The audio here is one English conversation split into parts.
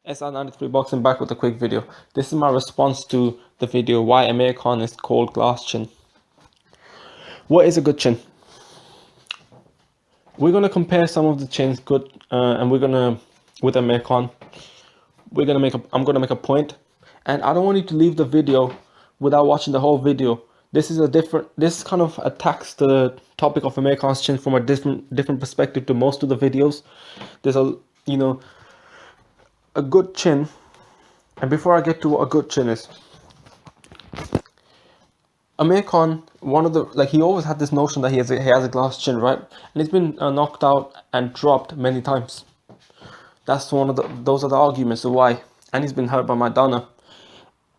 SR93 Boxing back with a quick video. This is my response to the video why Amir Khan is called glass chin. What is a good chin? We're gonna compare some of the chins good, and we're gonna with Amir Khan. I'm gonna make a point, and I don't want you to leave the video without watching the whole video. This kind of attacks the topic of Amir Khan's chin from a different perspective to most of the videos. There's a good chin, and before I get to what a good chin is, Amir Khan, he always had this notion that he has a glass chin, right? And he's been knocked out and dropped many times. Those are the arguments of why. And he's been hurt by Maidana.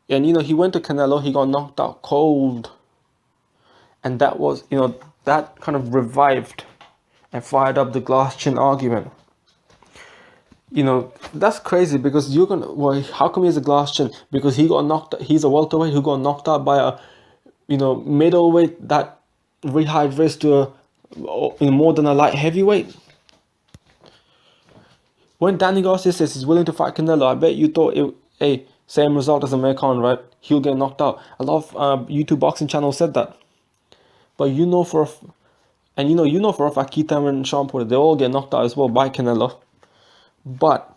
And he went to Canelo, he got knocked out cold. And that was, that kind of revived and fired up the glass chin argument. That's crazy because how come he has a glass chin? Because he's a welterweight who got knocked out by a middleweight that rehydrates raised to more than a light heavyweight. When Danny Garcia says he's willing to fight Canelo, I bet you thought same result as Amir Khan, right? He'll get knocked out. A lot of YouTube boxing channels said that, but for a fact Keith Thurman and Sean Porter, they all get knocked out as well by Canelo. But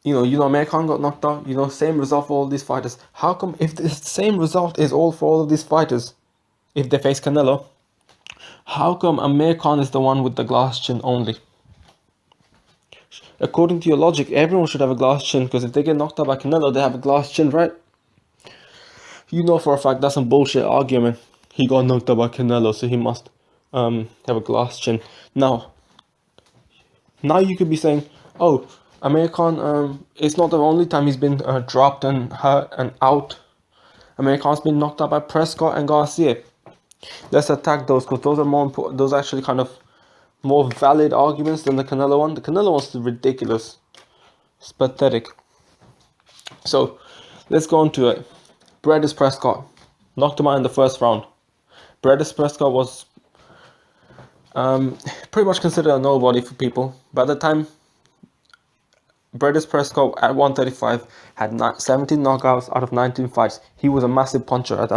Amir Khan got knocked out. Same result for all these fighters. How come, if the same result is all for all of these fighters, if they face Canelo, how come Amir Khan is the one with the glass chin only? According to your logic, everyone should have a glass chin, because if they get knocked out by Canelo, they have a glass chin, right? For a fact that's some bullshit argument. He got knocked out by Canelo, so he must have a glass chin. Now you could be saying, oh, Amir Khan, it's not the only time he's been dropped and hurt and out. Amir Khan's been knocked out by Prescott and Garcia. Let's attack those, because those are more important. Those are actually kind of more valid arguments than the Canelo one. The Canelo one's ridiculous. It's pathetic. So let's go on to it. Bredis Prescott knocked him out in the first round. Bredis Prescott was pretty much considered a nobody for people. By the time Bredis Prescott at 135 had 17 knockouts out of 19 fights. He was a massive puncher at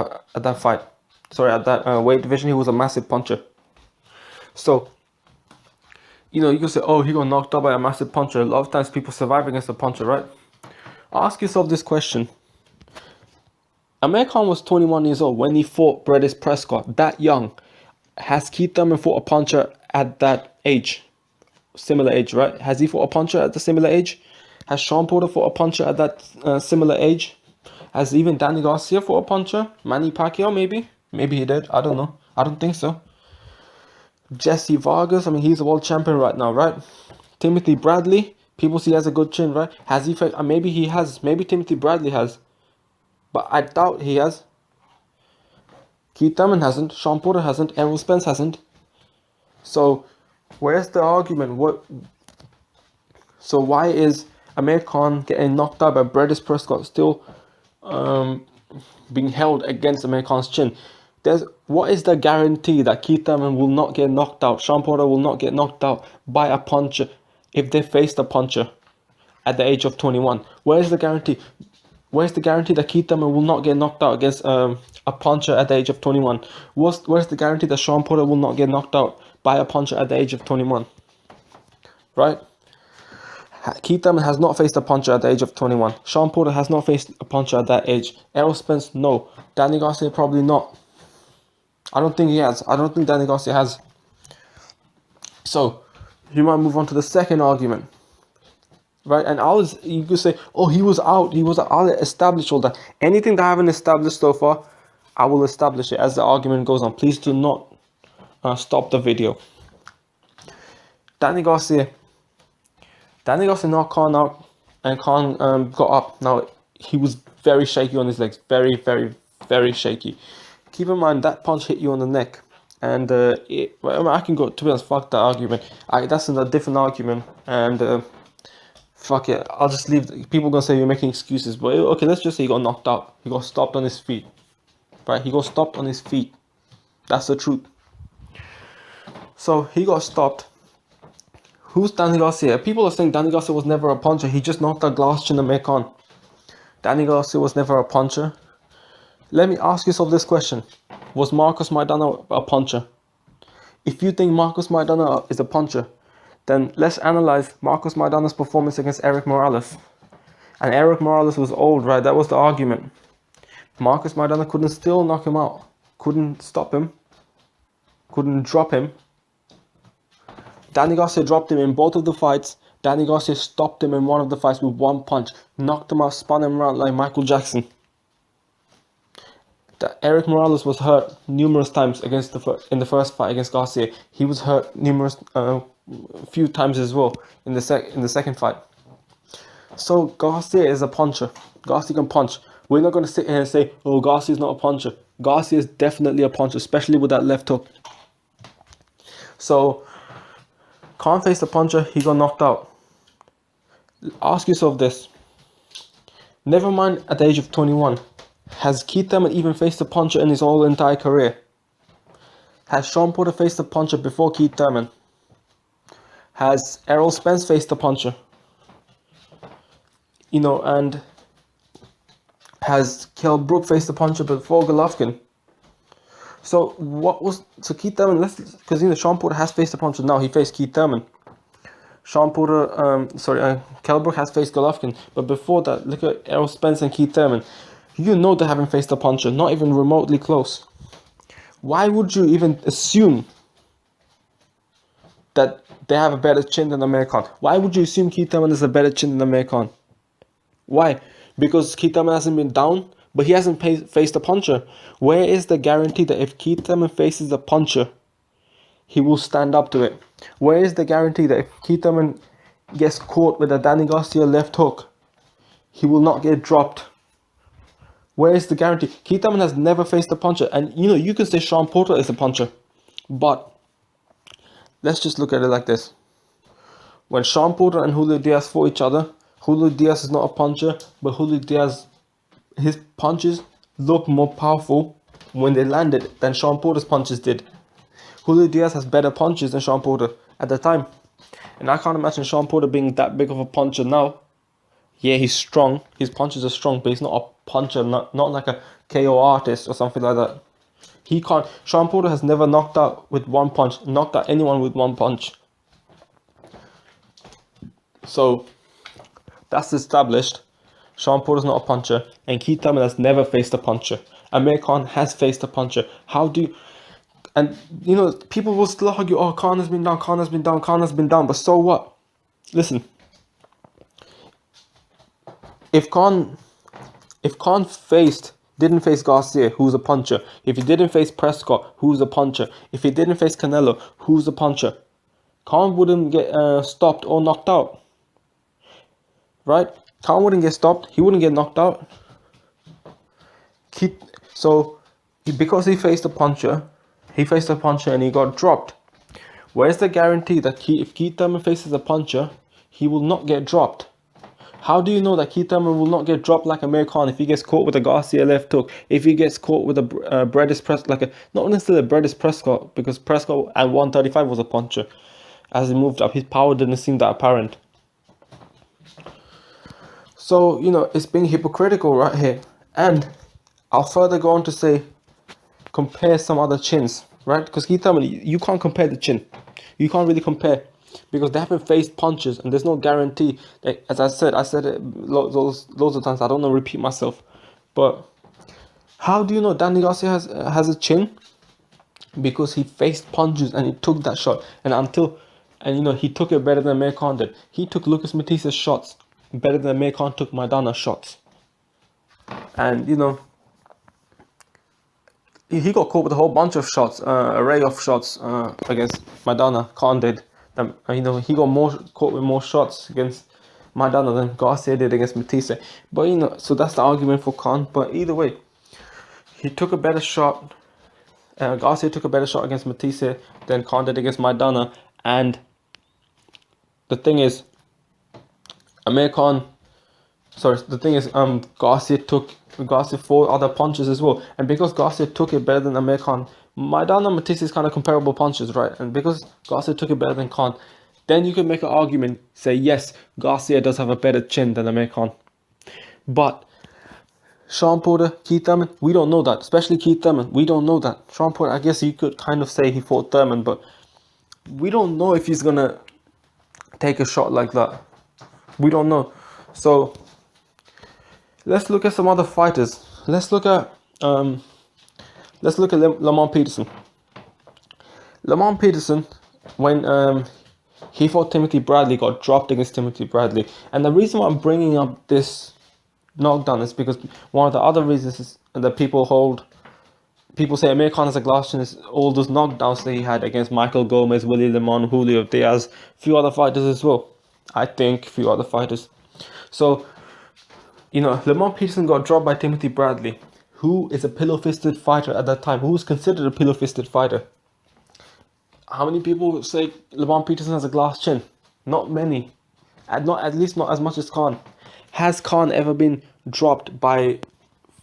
that fight. Sorry, at that weight division, he was a massive puncher. So, you can say, oh, he got knocked out by a massive puncher. A lot of times people survive against a puncher, right? Ask yourself this question. Amir Khan was 21 years old when he fought Bredis Prescott, that young. Has Keith Thurman fought a puncher at that age? Similar age, right? Has he fought a puncher at the similar age? Has Sean Porter fought a puncher at that similar age? Has even Danny Garcia fought a puncher? Manny Pacquiao, maybe? Maybe he did. I don't know. I don't think so. Jesse Vargas, he's a world champion right now, right? Timothy Bradley, people see he has a good chin, right? Has he fought? Maybe he has. Maybe Timothy Bradley has. But I doubt he has. Keith Thurman hasn't. Sean Porter hasn't. Errol Spence hasn't. So, where's the argument? So why is Amir Khan getting knocked out by Bredis Prescott still being held against Amir Khan's chin? What is the guarantee that Keith Thurman will not get knocked out, Sean Porter will not get knocked out by a puncher if they faced a puncher at the age of 21? Where's the guarantee? Where's the guarantee that Keith Thurman will not get knocked out against a puncher at the age of 21? Where's the guarantee that Sean Porter will not get knocked out by a puncher at the age of 21? Right? Keith Thurman has not faced a puncher at the age of 21. Sean Porter has not faced a puncher at that age. Errol Spence, no. Danny Garcia, probably not. I don't think he has. I don't think Danny Garcia has. So, you might move on to the second argument. Right? And you could say, oh, he was out. I'll establish all that. Anything that I haven't established so far, I will establish it as the argument goes on. Please do not stop the video. Danny Garcia knocked Khan out, and Khan got up. Now, he was very shaky on his legs. Very, very, very shaky. Keep in mind, that punch hit you on the neck. And I can go, to be honest, fuck that argument. That's a different argument. And fuck it, I'll just leave. People are going to say you're making excuses. But okay, let's just say he got knocked out. He got stopped on his feet. Right? He got stopped on his feet. That's the truth. So, he got stopped. Who's Danny Garcia? People are saying Danny Garcia was never a puncher. He just knocked out glass chin Amir Khan. Danny Garcia was never a puncher. Let me ask yourself this question. Was Marcos Maidana a puncher? If you think Marcos Maidana is a puncher, then let's analyze Marcos Maidana's performance against Eric Morales. And Eric Morales was old, right? That was the argument. Marcos Maidana couldn't still knock him out. Couldn't stop him. Couldn't drop him. Danny Garcia dropped him in both of the fights. Danny Garcia stopped him in one of the fights with one punch. Knocked him out, spun him around like Michael Jackson. Eric Morales was hurt numerous times in the first fight against Garcia. He was hurt few times as well in the second fight. So Garcia is a puncher. Garcia can punch. We're not going to sit here and say, oh, Garcia's not a puncher. Garcia is definitely a puncher, especially with that left hook. So Khan faced a puncher, he got knocked out. Ask yourself this. Never mind at the age of 21. Has Keith Thurman even faced a puncher in his whole entire career? Has Sean Porter faced a puncher before Keith Thurman? Has Errol Spence faced a puncher? And has Kell Brook faced a puncher before Golovkin? So Keith Thurman, because Sean Porter has faced a puncher now. He faced Keith Thurman. Kell Brook has faced Golovkin, but before that, look at Errol Spence and Keith Thurman. They haven't faced a puncher, not even remotely close. Why would you even assume that they have a better chin than Amir Khan? Why would you assume Keith Thurman has a better chin than Amir Khan? Why? Because Keith Thurman hasn't been down, but he hasn't faced a puncher. Where is the guarantee that if Keith Thurman faces a puncher, he will stand up to it? Where is the guarantee that if Keith Thurman gets caught with a Danny Garcia left hook, he will not get dropped? Where is the guarantee? Keith Thurman has never faced a puncher. And you can say Sean Porter is a puncher, but let's just look at it like this. When Sean Porter and Julio Diaz fought each other, Julio Diaz is not a puncher, but Julio Diaz, his punches look more powerful when they landed than Sean Porter's punches did. Julio Diaz has better punches than Sean Porter at the time. And I can't imagine Sean Porter being that big of a puncher now. Yeah, he's strong. His punches are strong, but he's not a puncher, not like a KO artist or something like that. He can't. Sean Porter has never knocked out anyone with one punch. So that's established. Sean Porter's not a puncher, and Keith Thurman has never faced a puncher. Amir Khan has faced a puncher. And people will still argue, oh, Khan has been down, but so what? Listen, if Khan didn't face Garcia, who's a puncher, if he didn't face Prescott, who's a puncher, if he didn't face Canelo, who's a puncher, Khan wouldn't get stopped or knocked out. Right? Khan wouldn't get stopped, he wouldn't get knocked out. Because he faced a puncher and he got dropped. Where's the guarantee that if Keith Thurman faces a puncher, he will not get dropped? How do you know that Keith Thurman will not get dropped like Amir Khan if he gets caught with a Garcia left hook? If he gets caught with a Bredis Prescott, not necessarily a Bredis Prescott, because Prescott at 135 was a puncher. As he moved up, his power didn't seem that apparent. So, it's being hypocritical right here. And I'll further go on to say, compare some other chins, right? Because Keith Thurman, you can't compare the chin. You can't really compare. Because they haven't faced punches, and there's no guarantee. As I said it loads of times. I don't want to repeat myself, but how do you know Danny Garcia has a chin? Because he faced punches and he took that shot, and he took it better than Amir Khan did. He took Lucas Matisse's shots better than Amir Khan took Maidana's shots, and he got caught with a whole bunch of shots, array of shots against Maidana. Khan did. He got caught with more shots against Maidana than Garcia did against Matisse. But so that's the argument for Khan. But either way, he took a better shot. Garcia took a better shot against Matisse than Khan did against Maidana. And the thing is, Garcia fought other punches as well. And because Garcia took it better than Amir Khan, Maidana and Matisse is kind of comparable punches, right? And because Garcia took it better than Khan, then you can make an argument, say yes, Garcia does have a better chin than Amir Khan. But Sean Porter, Keith Thurman, we don't know that. Especially Keith Thurman, we don't know that. Sean Porter, I guess you could kind of say he fought Thurman, but we don't know if he's gonna take a shot like that. We don't know. So let's look at some other fighters. Let's look at Lamont Peterson. Lamont Peterson, when he fought Timothy Bradley, got dropped against Timothy Bradley. And the reason why I'm bringing up this knockdown is because one of the other reasons is that people say Amir Khan has a glass chin is all those knockdowns that he had against Michael Gomez, Willie Lemon, Julio Diaz, a few other fighters as well. I think a few other fighters. So, Lamont Peterson got dropped by Timothy Bradley, who is a pillow-fisted fighter at that time, who was considered a pillow-fisted fighter. How many people say Lamont Peterson has a glass chin? Not many. At least not as much as Khan. Has Khan ever been dropped by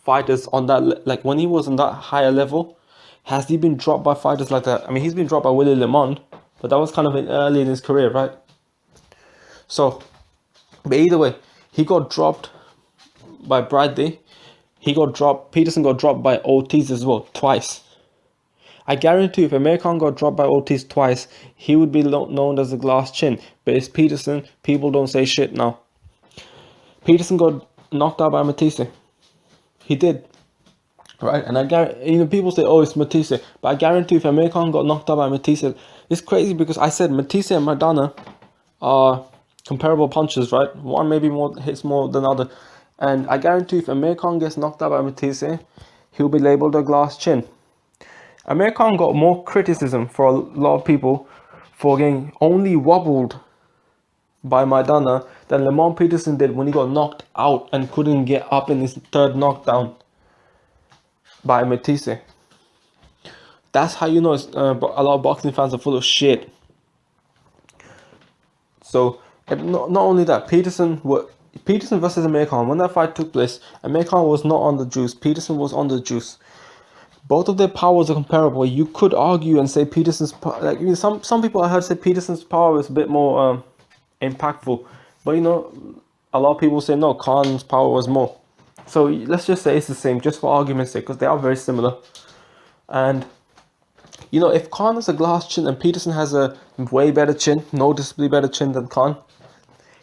fighters on that, like when he was on that higher level? Has he been dropped by fighters like that? I mean, he's been dropped by Willie Lemon, but that was kind of early in his career, right? So, but either way, he got dropped by Bradley. Peterson got dropped by Ortiz as well, twice. I guarantee if Amir Khan got dropped by Ortiz twice, he would be known as a glass chin. But it's Peterson, people don't say shit now. Peterson got knocked out by Matisse. He did. Right? And I guarantee, people say, oh, it's Matisse. But I guarantee if Amir Khan got knocked out by Matisse, it's crazy because I said Matisse and Maidana are comparable punches, right? One maybe hits more than the other. And I guarantee if Amir Khan gets knocked out by Matisse, he'll be labelled a glass chin. Amir Khan got more criticism for a lot of people for getting only wobbled by Maidana than Lamont Peterson did when he got knocked out and couldn't get up in his third knockdown by Matisse. That's how you know a lot of boxing fans are full of shit. So, not only that, Peterson versus Amir Khan, when that fight took place, Amir Khan was not on the juice, Peterson was on the juice. Both of their powers are comparable. You could argue and say Peterson's some people I heard say Peterson's power is a bit more impactful, but a lot of people say no, Khan's power was more. So let's just say it's the same, just for argument's sake, because they are very similar. And if Khan has a glass chin and Peterson has a way better chin, noticeably better chin than Khan,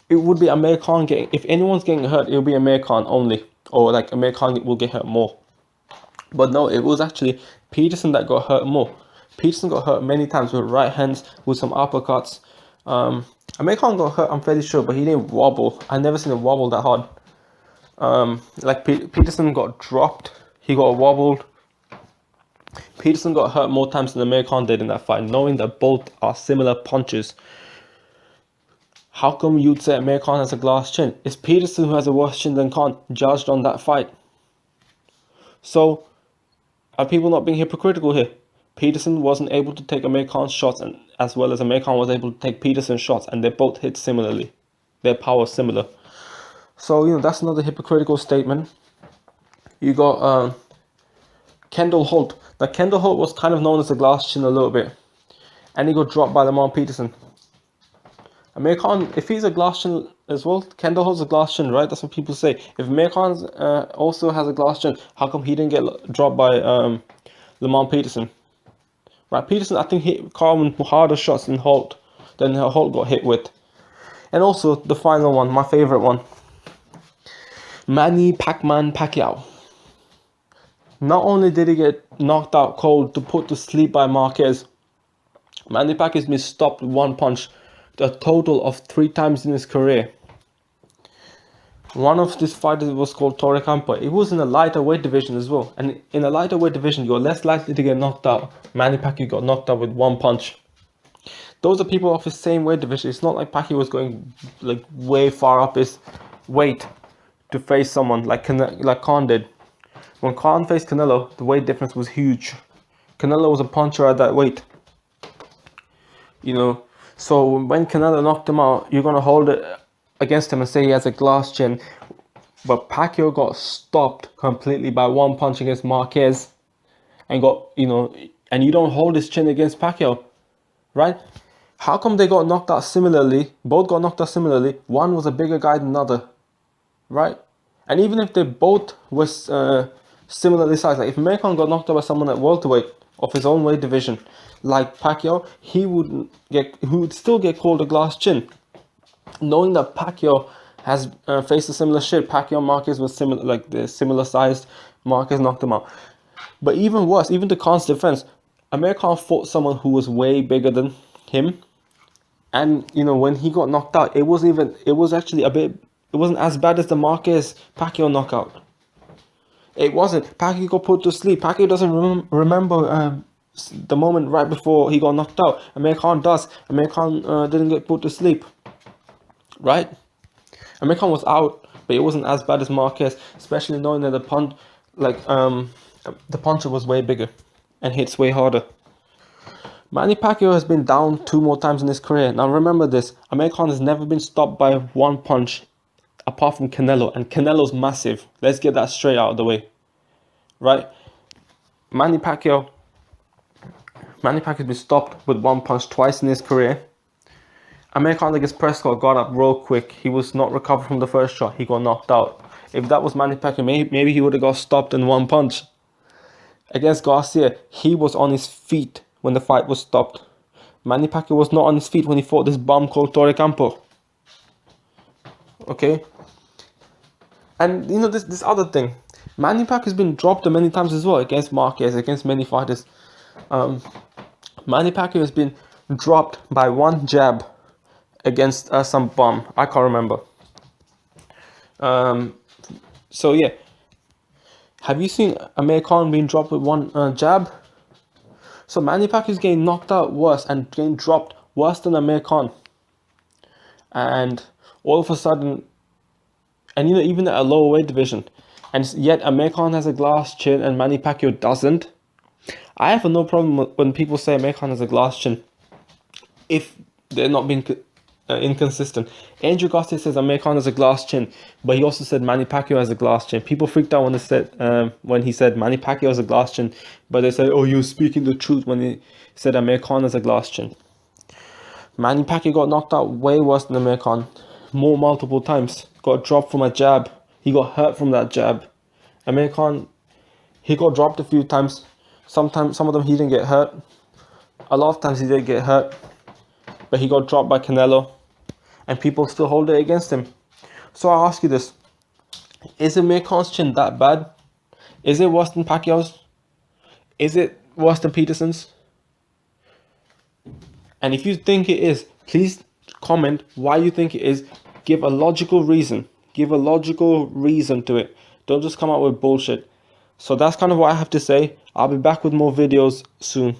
it would be Amir Khan getting. If anyone's getting hurt, it'll be Amir Khan only, or like Amir Khan will get hurt more. But no, it was actually Peterson that got hurt more. Peterson got hurt many times with right hands, with some uppercuts. Amir Khan got hurt, I'm fairly sure, but he didn't wobble. I never seen him wobble that hard. Peterson got dropped. He got wobbled. Peterson got hurt more times than Amir Khan did in that fight, knowing that both are similar punches. How come you'd say Amir Khan has a glass chin? It's Peterson who has a worse chin than Khan, judged on that fight. So, are people not being hypocritical here? Peterson wasn't able to take Amir Khan's shots, and as well as Amir Khan was able to take Peterson's shots, and they both hit similarly. Their power is similar. So, that's another hypocritical statement. You got Kendall Holt. Now, Kendall Holt was kind of known as a glass chin a little bit, and he got dropped by Lamont Peterson. Amir Khan, if he's a glass chin as well, Kendall Holt's a glass chin, right? That's what people say. If Amir Khan also has a glass chin, how come he didn't get dropped by Lamont Peterson? Right, Peterson, I think, hit Khan with harder shots than Holt got hit with. And also, the final one, my favorite one. Manny Pacquiao. Not only did he get knocked out cold to put to sleep by Marquez, Manny Pacquiao's been stopped with one punch a total of 3 times in his career. One of these fighters was called Torre Campo. It was in a lighter weight division as well. And in a lighter weight division, you're less likely to get knocked out. Manny Pacquiao got knocked out with one punch. Those are people of his same weight division. It's not like Pacquiao was going like way far up his weight to face someone like Khan did. When Khan faced Canelo, the weight difference was huge. Canelo was a puncher at that weight. So when Canelo knocked him out, you're going to hold it against him and say he has a glass chin. But Pacquiao got stopped completely by one punch against Marquez. And and you don't hold his chin against Pacquiao, right? How come they got knocked out similarly? Both got knocked out similarly. One was a bigger guy than the other, right? And even if they both was similarly sized, like if Amir Khan got knocked out by someone at welterweight of his own weight division, like Pacquiao, he would still get called a glass chin, knowing that Pacquiao has faced a similar shit. Pacquiao Marquez was similar, like the similar sized. Marquez knocked him out. But even worse, even to Khan's defense, Amir Khan fought someone who was way bigger than him. And you know, when he got knocked out, it wasn't as bad as the Marquez Pacquiao knockout. It wasn't. Pacquiao got put to sleep. Pacquiao doesn't remember the moment right before he got knocked out. Amir Khan does. Amir Khan didn't get put to sleep, right? Amir Khan was out, but it wasn't as bad as Marquez, especially knowing that the puncher was way bigger and hits way harder. Manny Pacquiao has been down 2 more times in his career. Now remember this, Amir Khan has never been stopped by one punch apart from Canelo, and Canelo's massive. Let's get that straight out of the way, right? Manny Pacquiao has been stopped with one punch twice in his career. Amir Khan against Prescott got up real quick. He was not recovered from the first shot. He got knocked out. If that was Manny Pacquiao, maybe he would have got stopped in one punch. Against Garcia, he was on his feet when the fight was stopped. Manny Pacquiao was not on his feet when he fought this bum called Torre Campo. Okay? And you know, this other thing. Manny Pacquiao has been dropped many times as well against Marquez, against many fighters. Manny Pacquiao has been dropped by one jab against some bum. I can't remember. So yeah. Have you seen Amir Khan being dropped with one jab? So Manny Pacquiao is getting knocked out worse and getting dropped worse than Amir Khan. And all of a sudden, and you know, even at a lower weight division, and yet Amir Khan has a glass chin and Manny Pacquiao doesn't. I have no problem when people say Amir Khan has a glass chin if they're not being inconsistent. Andrew Garcia says Amir Khan has a glass chin, but he also said Manny Pacquiao has a glass chin. People freaked out when he said Manny Pacquiao has a glass chin, but they said, oh, you're speaking the truth when he said Amir Khan has a glass chin. Manny Pacquiao got knocked out way worse than Amir Khan, multiple times. Got dropped from a jab. He got hurt from that jab. Amir Khan, he got dropped a few times. Sometimes, some of them he didn't get hurt. A lot of times he did get hurt, but he got dropped by Canelo, and people still hold it against him. So I ask you this: is Amir Khan's chin that bad? Is it worse than Pacquiao's? Is it worse than Peterson's? And if you think it is, please comment why you think it is. Give a logical reason. Give a logical reason to it. Don't just come out with bullshit. So that's kind of what I have to say. I'll be back with more videos soon.